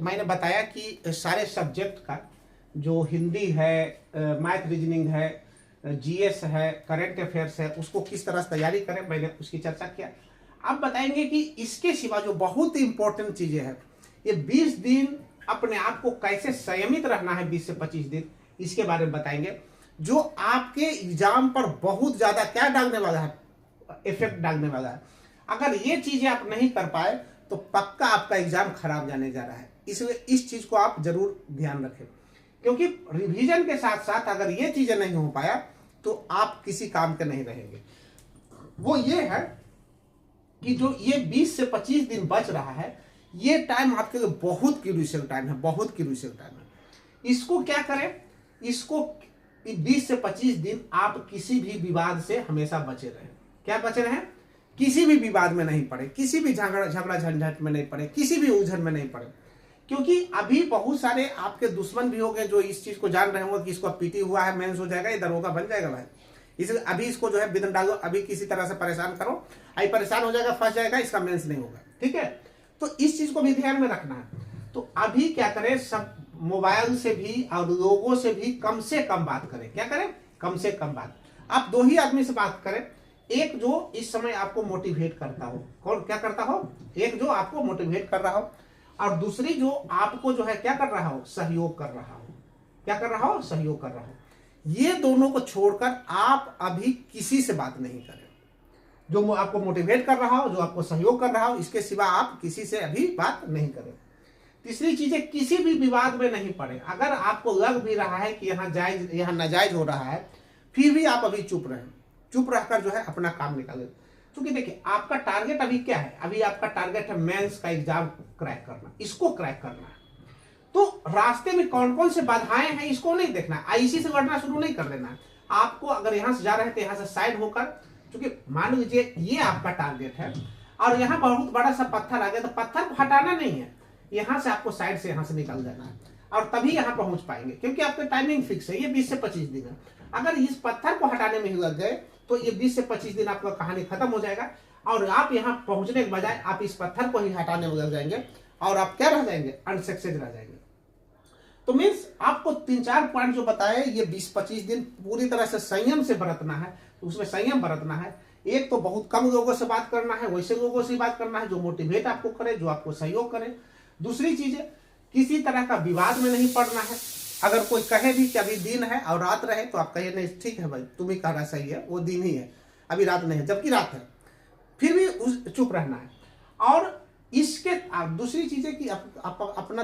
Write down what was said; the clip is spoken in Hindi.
मैंने बताया कि सारे सब्जेक्ट का जो हिंदी है, मैथ रीजनिंग है, जीएस है, करंट अफेयर्स है, उसको किस तरह से तैयारी करें, मैंने उसकी चर्चा किया। अब बताएंगे कि इसके सिवा जो बहुत इंपॉर्टेंट चीजें हैं, ये 20 दिन अपने आप को कैसे संयमित रहना है, 20 से 25 दिन, इसके बारे में बताएंगे, जो आपके एग्जाम पर बहुत ज्यादा क्या डालने वाला है, इफेक्ट डालने वाला है। अगर ये चीजें आप नहीं कर पाए तो पक्का आपका एग्जाम खराब जाने जा रहा है। इसलिए इस चीज को आप जरूर ध्यान रखें, क्योंकि रिवीजन के साथ साथ अगर ये चीजें नहीं हो पाया तो आप किसी काम के नहीं रहेंगे। वो ये है कि जो ये 20 से 25 दिन बच रहा है, ये टाइम आपके लिए बहुत क्रूशियल टाइम है, बहुत क्रूशियल टाइम है। इसको क्या करें, इसको 20 से 25 दिन आप किसी भी विवाद से हमेशा बचे रहें। क्या बचे रहें? किसी भी विवाद में नहीं पड़े, किसी भी झगड़ा झंझट में नहीं पड़े, किसी भी उलझन में नहीं पड़े, क्योंकि अभी बहुत सारे आपके दुश्मन भी होंगे जो इस चीज को जान रहे होंगे कि इसको पीटी हुआ है, मेंस हो जाएगा, ये दरोगा बन जाएगा भाई, इसलिए अभी इसको जो है विदन डालो, अभी किसी तरह से परेशान करो, अभी परेशान हो जाएगा, फंस जाएगा, इसका मेंस नहीं होगा। ठीक है, तो इस चीज को भी ध्यान में रखना है। तो अभी क्या करें, सब मोबाइल से भी और लोगों से भी कम से कम बात करें। क्या करें? कम से कम बात। आप 2 ही आदमी से बात करें, एक जो इस समय आपको मोटिवेट करता हो, कौन क्या करता हो, एक जो आपको मोटिवेट कर रहा हो, और दूसरी जो आपको जो है क्या कर रहा हो, सहयोग कर रहा हो। क्या कर रहा हो? सहयोग कर रहा हो। ये दोनों को छोड़कर आप अभी किसी से बात नहीं करें। जो आपको मोटिवेट कर रहा हो, जो आपको सहयोग कर रहा हो, इसके सिवा आप किसी से अभी बात नहीं करें। तीसरी चीज है, किसी भी विवाद में नहीं पड़े। अगर आपको लग भी रहा है कि यहाँ नाजायज हो रहा है, फिर भी आप अभी चुप रहें, चुप रहकर जो है अपना काम निकालें। क्योंकि देखिए, आपका टारगेट अभी क्या है, अभी आपका टारगेट है मेंस का एग्जाम क्रैक करना, इसको क्रैक करना है। तो रास्ते में कौन कौन से बाधाएं हैं, इसको नहीं देखना है, इसी से लड़ना शुरू नहीं कर देना है आपको। अगर यहां से जा रहे हैं तो यहां से साइड होकर, क्योंकि मान लीजिए ये आपका टारगेट है और यहाँ बहुत बड़ा सा पत्थर आ गया, तो पत्थर को हटाना नहीं है, यहां से आपको साइड से यहां से निकल जाना है, और तभी यहां पहुंच पाएंगे, क्योंकि आपका टाइमिंग फिक्स है, ये 20 से 25 दिन है। अगर इस पत्थर को हटाने में ही लग गए तो ये 20 से 25 दिन आपका कहानी खत्म हो जाएगा, और आप यहां पहुंचने के बजाय आप इस पत्थर को ही हटाने में लग जाएंगे, और आप क्या रह जाएंगे, अनसक्सेस रह जाएंगे। तो मीन्स आपको 3-4 पॉइंट जो बताए, ये 20-25 दिन पूरी तरह से संयम से बरतना है, तो उसमें संयम बरतना है। एक तो बहुत कम लोगों से बात करना है, वैसे लोगों से बात करना है जो मोटिवेट आपको करे, जो आपको सहयोग करे। दूसरी चीज है, किसी तरह का विवाद में नहीं पड़ना है। अगर कोई कहे भी कि अभी दिन है और रात रहे, तो आप कहिए नहीं ठीक है भाई, तुम ही कह रहा सही है, वो दिन ही है, अभी रात नहीं है, जबकि रात है, फिर भी चुप रहना है। और इसके दूसरी चीज है कि आप अपना